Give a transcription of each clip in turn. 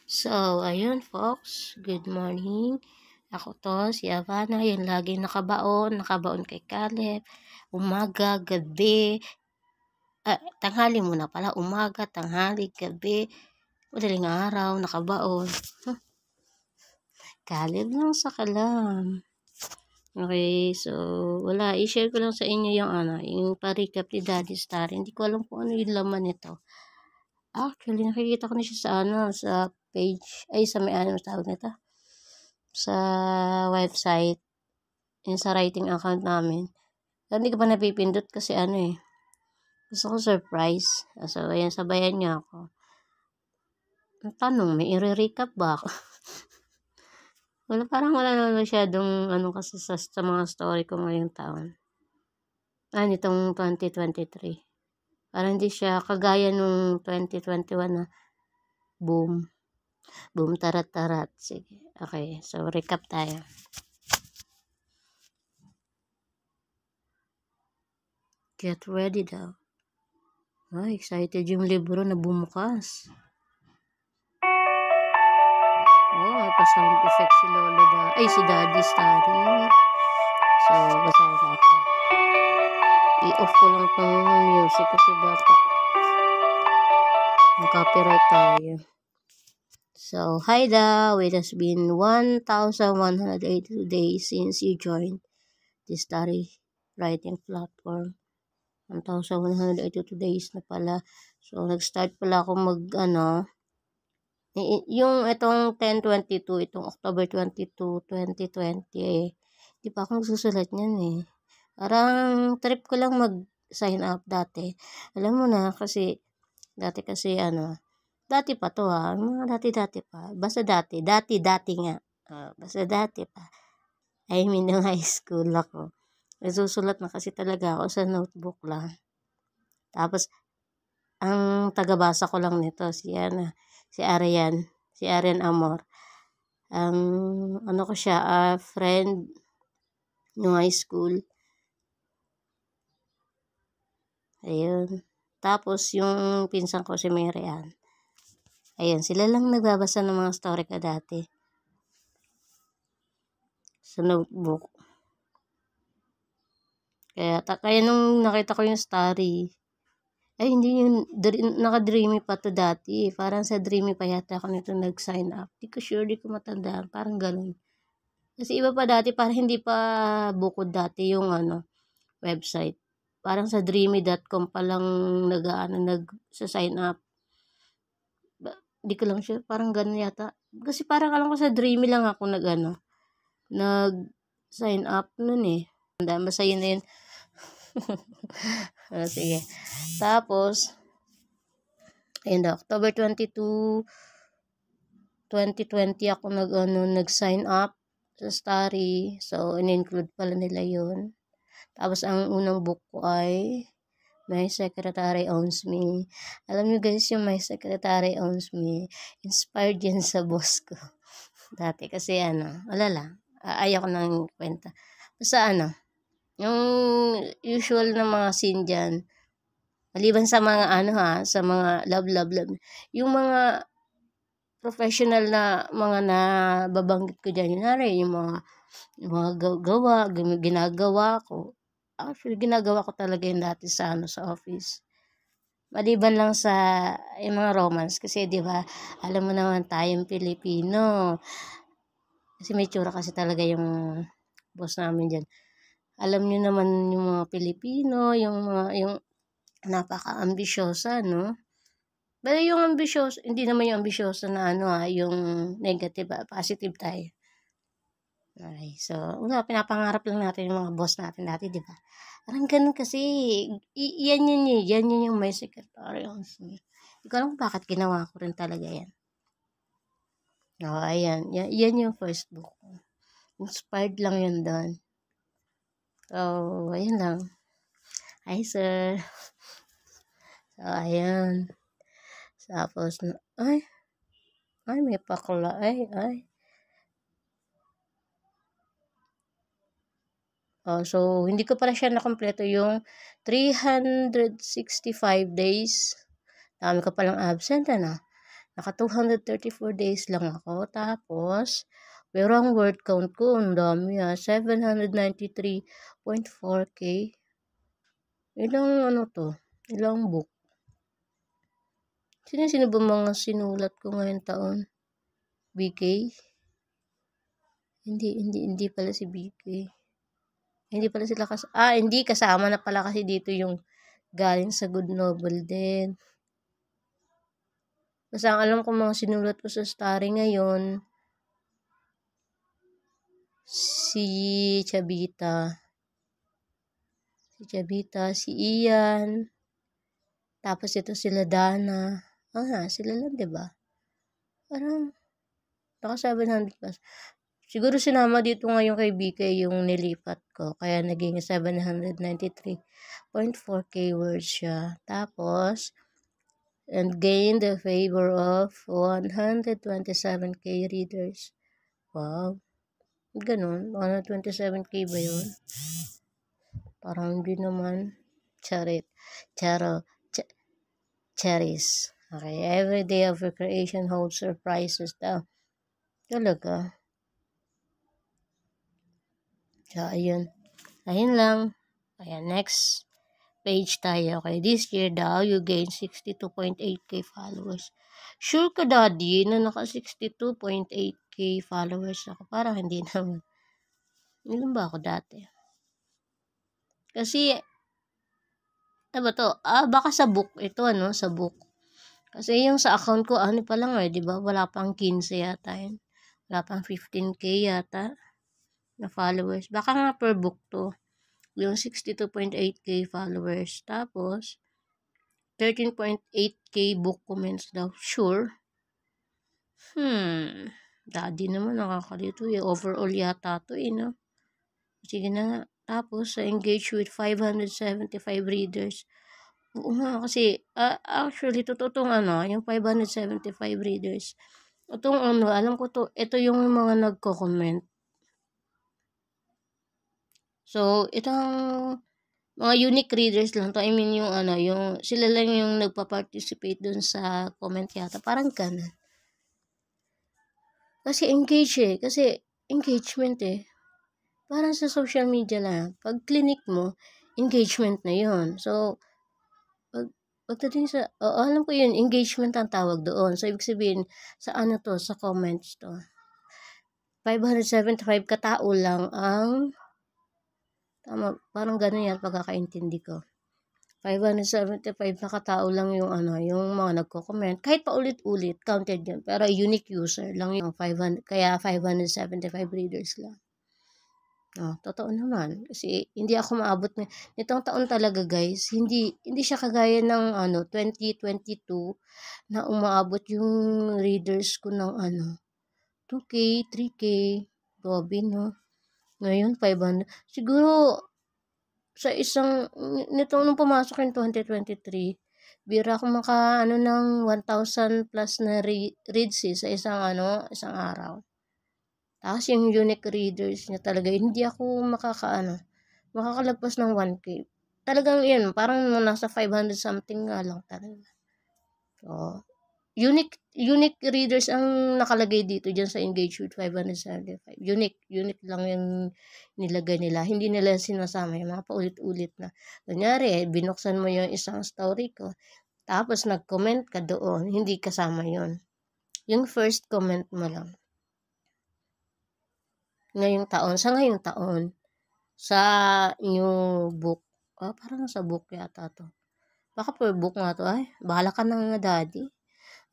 So, ayun folks, good morning. Ako to, si Havana, yung laging nakabaon kay Caleb. Umaga, gabi, tanghali muna pala, umaga, tanghali, gabi, madaling araw, nakabaon. Caleb lang sa kalam. Okay, so, wala, i-share ko lang sa inyo yung pa-recap ni Daddy Star. Hindi ko alam kung ano yung laman nito. Actually, nakikita ko na siya sa page, sa may tawag nito? Sa website, yung sa writing account namin. Pero hindi ko pa napipindot kasi gusto ko surprise. So, ayan, sabayan niya ako. Ang tanong, may i-recap ba ako? Parang wala na masyadong kasi sa mga story ko ngayong taon. Nitong 2023. Parang hindi siya kagaya nung 2021 na boom. Boom, tarat-tarat. Sige. Okay, so recap tayo. Get ready daw. Excited yung libro na bumukas. May pa-sound effect si Lolo si Daddy Starry. So, basahin natin. I-off ko lang tong music kasi baka copyright tayo. So, hi daw. It has been 1,182 days since you joined the Starry writing platform. 1,182 days na pala. So, nag-start pala ako yung itong 10/22, itong October 22, 2020 di pa ako nagsusulat niyan Parang trip ko lang mag-sign up dati. Alam mo na kasi, dati pa to mga dati pa. Basta dati nga. Basta dati pa. I mean, nung high school ako. Nagsusulat na kasi talaga ako sa notebook lang. Tapos, ang tagabasa ko lang nito, si Arian Amor. Ko siya, friend nung high school. Ayun. Tapos, yung pinsan ko si Mary Ann. Ayun, sila lang nagbabasa ng mga story ko dati. Sa notebook. Kaya nung nakita ko yung story, hindi yung naka-dreamy pa to dati. Parang sa dreamy pa yata ako nito nag-sign up. Di ko sure, di ko matandaan. Parang ganun. Kasi iba pa dati, parang hindi pa bukod dati yung website. Parang sa dreamy.com pa lang nag-sign up. Di ko lang sure, parang ganun yata. Kasi parang alam ko sa dreamy lang ako nag-sign up nun Basta yun na yun. Sige. Tapos, ayun daw, October 22, 2020 ako nag-sign up sa Starry. So, in-include pala nila yun. Tapos, ang unang book ko ay My Secretary Owns Me. Alam niyo guys, yung My Secretary Owns Me, inspired yan sa boss ko. Dati kasi wala lang. Ayaw ko nang kwenta. Basta yung usual na mga scene dyan, maliban sa mga sa mga love, yung mga professional na mga nababanggit ko dyan, yung mga ginagawa ko. Actually, ginagawa ko talaga yun dati sa office. Maliban lang sa yung mga romance kasi 'di ba? Alam mo naman tayong Pilipino. Kasi may tsura kasi talaga yung boss namin diyan. Alam niyo naman yung mga Pilipino, yung napaka-ambisyosa, no? Pero yung ambisyoso, hindi naman yung ambisyoso na yung negative, positive tayo. Okay, so, pinapangarap lang natin yung mga boss natin dati, di ba? Parang ganun kasi, yan yun yung My Secretary Owns Me. Hindi ko alam kung bakit ginawa ko rin talaga yan. Ayan, yan yung first book. Inspired lang yun doon. So, ayan lang. Hi, sir. So, ayan. Tapos, ay, may pakla, ay. So, hindi ko pala siya nakompleto yung 365 days. Dami ko palang absent, Naka 234 days lang ako. Tapos, pero ang word count ko, ang dami 793.4K. Ilang ano to? Ilang book? Sino ba mga sinulat ko ngayong taon? BK? Hindi pala si BK. Hindi pala sila hindi kasama na pala kasi dito yung galing sa Good Novel din. Kasi ang alam ko mga sinulat ko sa Starry ngayon, si Chavita, si Ian, tapos ito sila Dana. Sila lang, diba? Parang, naka 700 plus. Siguro sinama dito ngayon kay BK yung nilipat ko. Kaya naging 793.4K words siya. Tapos, and gained the favor of 127K readers. Wow. Ganun. 127K ba yun? Parang hindi naman. Charis. Okay. Every day of recreation holds surprises daw. Talaga. So, ayun. Ayun lang. Ayan, next page tayo. Okay, this year daw, you gain 62.8K followers. Sure ka, Daddy, na naka 62.8K followers ako? Parang hindi naman. Ilan ba ako dati? Kasi, ano ba to? Baka sa book. Ito, sa book. Kasi yung sa account ko, pa lang diba? Wala pang 15 yata yun. Wala pang 15K yata na followers. Baka nga per book to. Yung 62.8K followers. Tapos, 13.8K book comments daw. Sure. Daddy naman nakakalito Overall yata to no? Sige na nga. Tapos, engage with 575 readers. Oo nga, kasi, actually, totoo yung 575 readers. Itong alam ko to, ito yung mga nagko-comment. So, itong mga unique readers lang to. I mean, yung sila lang yung nagpa-participate dun sa comment yata. Parang ganun. Kasi Kasi engagement Parang sa social media lang. Pag clinic mo, engagement na yun. So, pagdating sa, alam ko yun, engagement ang tawag doon. So, ibig sabihin, sa sa comments to. 575 katao lang ang parang ganun yan pagkakaintindi ko. 575 na katao lang yung yung mga nagko-comment. Kahit pa ulit-ulit, counted yan. Pero unique user lang yung 500, kaya 575 readers lang. Totoo naman. Kasi hindi ako maabot nitong taon talaga guys. Hindi siya kagaya ng 2022 na umaabot yung readers ko ng 2K, 3K. Grabe no. Ngayon 500. Siguro sa nung pumasok yung 2023, bira ako ng 1,000 plus na reads sa isang araw. Tapos yung unique readers niya talaga, hindi ako makakalagpas ng 1K. Talagang yun, parang nasa 500 something nga lang talaga. So, unique readers ang nakalagay dito dyan sa Engage with 575. Unique lang yung nilagay nila. Hindi nila sinasama yung mga paulit-ulit na. Kunyari, binuksan mo yung isang story ko, tapos nag-comment ka doon, hindi kasama yon. Yung first comment mo lang. Ngayong taon, sa new book, parang sa book yata to. Baka per book nga to, bahala ka na nga, Daddy.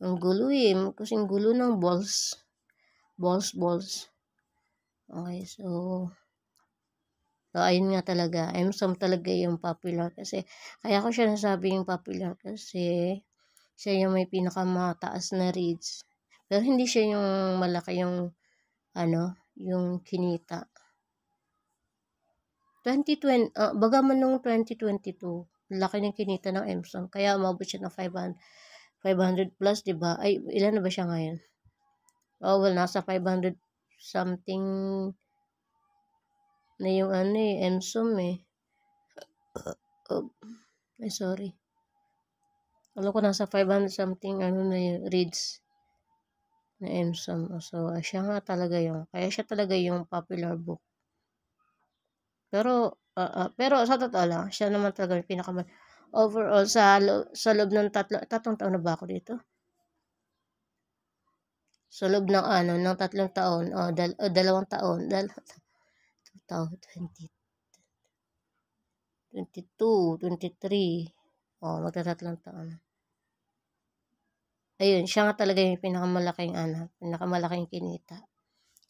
Ang gulo kasing gulo ng balls. Okay, so ayun nga talaga. Emsom talaga yung popular kasi, kaya ko siya nasabi yung popular kasi, siya yung may pinakamataas na reads. Pero hindi siya yung malaki yung, yung kinita. 2020, baga man nung 2022, laki ng kinita ng Emsom. Kaya umabot siya ng 500 plus, diba? Ay, ilan na ba siya ngayon? Nasa 500 something na yung Emsom sorry. Alam ko nasa 500 something na yung reads. na MSAM. So, siya nga talaga yung, kaya siya talaga yung popular book. Pero sa totoo lang, siya naman talaga yung overall sa loob ng tatlong taon na ba ako dito? Sa loob ng ng 3 taon, o 2 taon, 2020, 22, 23, magta-3 taon. Ayun, siya nga talaga yung pinakamalaking kinita.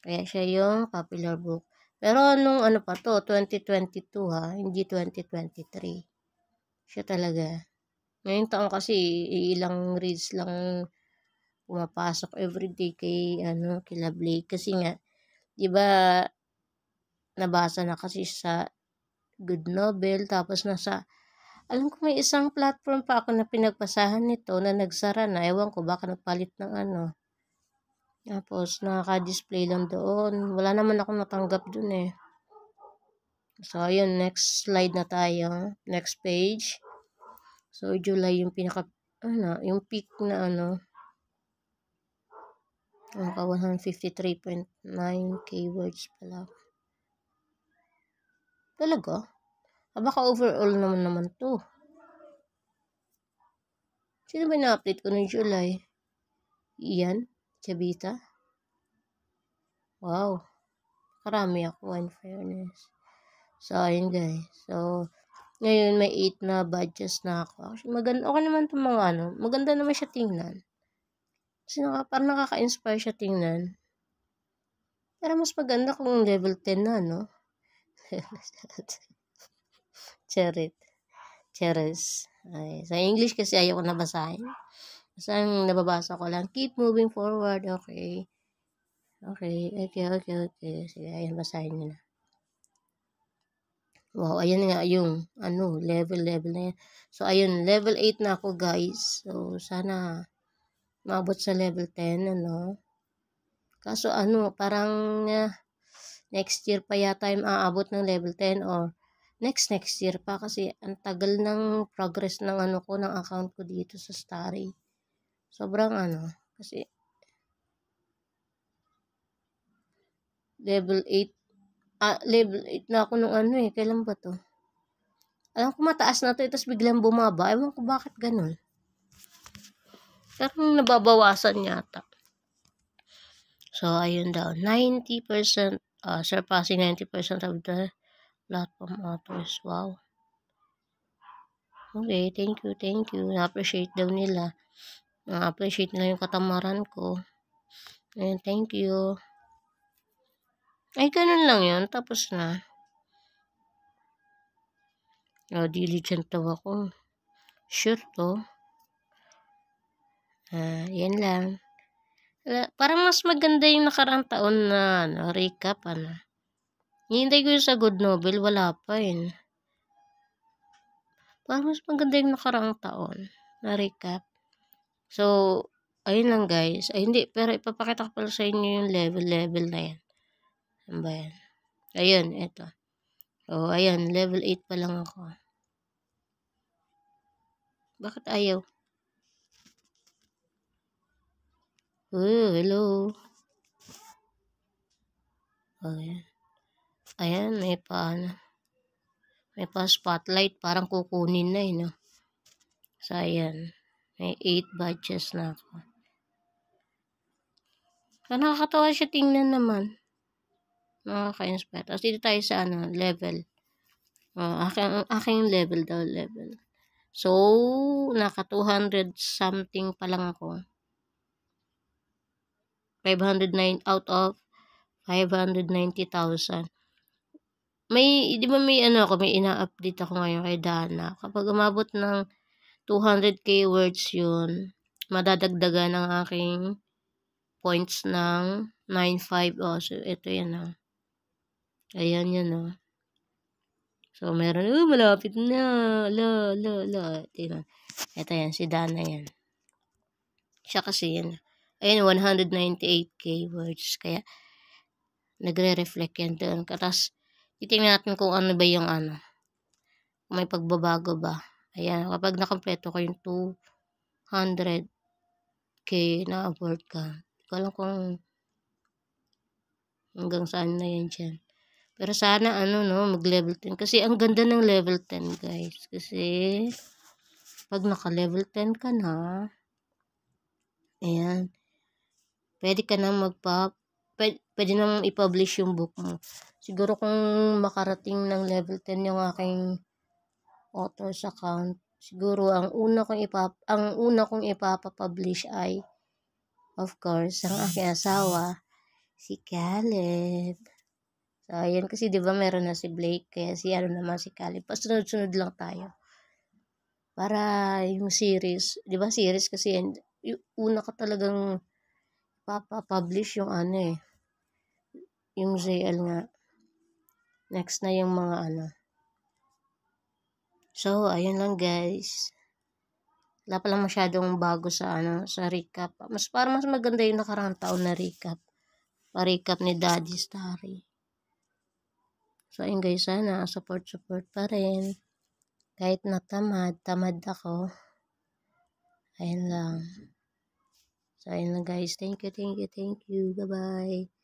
Kaya siya yung popular book. Pero nung pa to, 2022 hindi 2023. Siya talaga. Ngayong taon kasi ilang reads lang pumapasok everyday kay Love Lake kasi nga 'di ba nabasa na kasi sa Good Novel tapos alam ko may isang platform pa ako na pinagpasahan nito na nagsara na, ewan ko baka nagpalit ng tapos nakaka-display lang doon, wala naman ako natanggap doon eh. So ayun, next slide na tayo, next page. So July yung yung peak na 153.9k words pala. Talaga? Baka overall naman to. Sino ba na-update ko ng July? Ian? Chavita? Wow. Karami ako, in fairness. So, ayun guys. So, ngayon may 8 na badges na ako. Actually, maganda. Okay naman itong mga maganda naman siya tingnan. Kasi parang nakaka-inspire siya tingnan. Pero mas maganda kung level 10 na, no? Cheers. Ay, sa English kasi ayaw ko nabasahin. Basta ang nababasa ko lang, keep moving forward. Okay. Sige, ayan, basahin nyo na. Wow, ayan nga yung, level na yan. So, ayun, level 8 na ako, guys. So, sana maabot sa level 10, Kaso, parang next year pa yata yung aabot ng level 10 or next year pa kasi ang tagal ng progress ng ng account ko dito sa Starry. Sobrang kasi level 8 level 8 na ako nung kailan ba to? Alam ko mataas na to, tapos biglang bumaba. Ewan ko bakit ganun. Parang nababawasan yata. So, ayun daw. 90%, surpassing 90% of the platform authors. Wow. Okay, thank you. Na-appreciate daw nila. Na-appreciate nila yung katamaran ko. Ayun, thank you. Ay, ganun lang yun. Tapos na. Diligent daw ako. Sure to. Yan lang. Parang mas maganda yung nakaraang taon na recap. Hihintay ko yung sa Good Novel. Wala pa yun. Parang mas maganda yung nakaraang taon na recap. So, ayun lang guys. Ay, hindi. Pero ipapakita ko pala sa inyo yung level na yan. Ano ba yan? Ayun, eto. So, ayan. Level 8 pa lang ako. Bakit ayaw? Hello. Ayan, may pa spotlight. Parang kukunin na no? So, ayan. May 8 badges na ako. So, nakakatawa siya tingnan naman. Nakaka-inspire. Tapos dito tayo sa level. Aking level. So, naka 200 something pa lang ako. 509 out of 590,000. Di ba may may ina-update ako ngayon kay Dana. Kapag umabot ng 200k words yun, madadagdagan ng aking points ng 9.5. So, ito yan Ayan yan So, meron, malapit na. Ito yan, si Dana yan. Siya kasi yan. Ayan, 198k words. Kaya, nagre-reflect yan doon. Tapos, titingnan natin kung ano ba yung kung may pagbabago ba. Ayan, kapag nakompleto ko yung 200k na word count. ko alam kung hanggang saan na yan dyan. Pero sana ano no, mag level 10. Kasi ang ganda ng level 10 guys. Kasi pag naka level 10 ka na, ayan, pwede ka na pwede nang i-publish yung book mo. Siguro kung makarating ng level 10 yung aking author's account, siguro ang una kong ipapapublish ay, of course, ang aking asawa, si Caleb. So, ayan kasi 'di ba meron na si Blake, kaya si ano naman si Caleb. Pasunod-sunod lang tayo. Para yung series, 'di ba series kasi yan, yung una ka talagang papapublish yung ano eh, yung ZL nga. Next na yung mga ano. So, ayun lang guys. Wala pa lang masyadong bago sa ano, sa recap. Parang mas maganda yung nakaraang taon na recap. Pa-recap ni Daddy Starry. So, ayun guys, sana support pa rin. Kahit tamad ako. Ayun lang. So, ayun lang guys. Thank you. Bye-bye.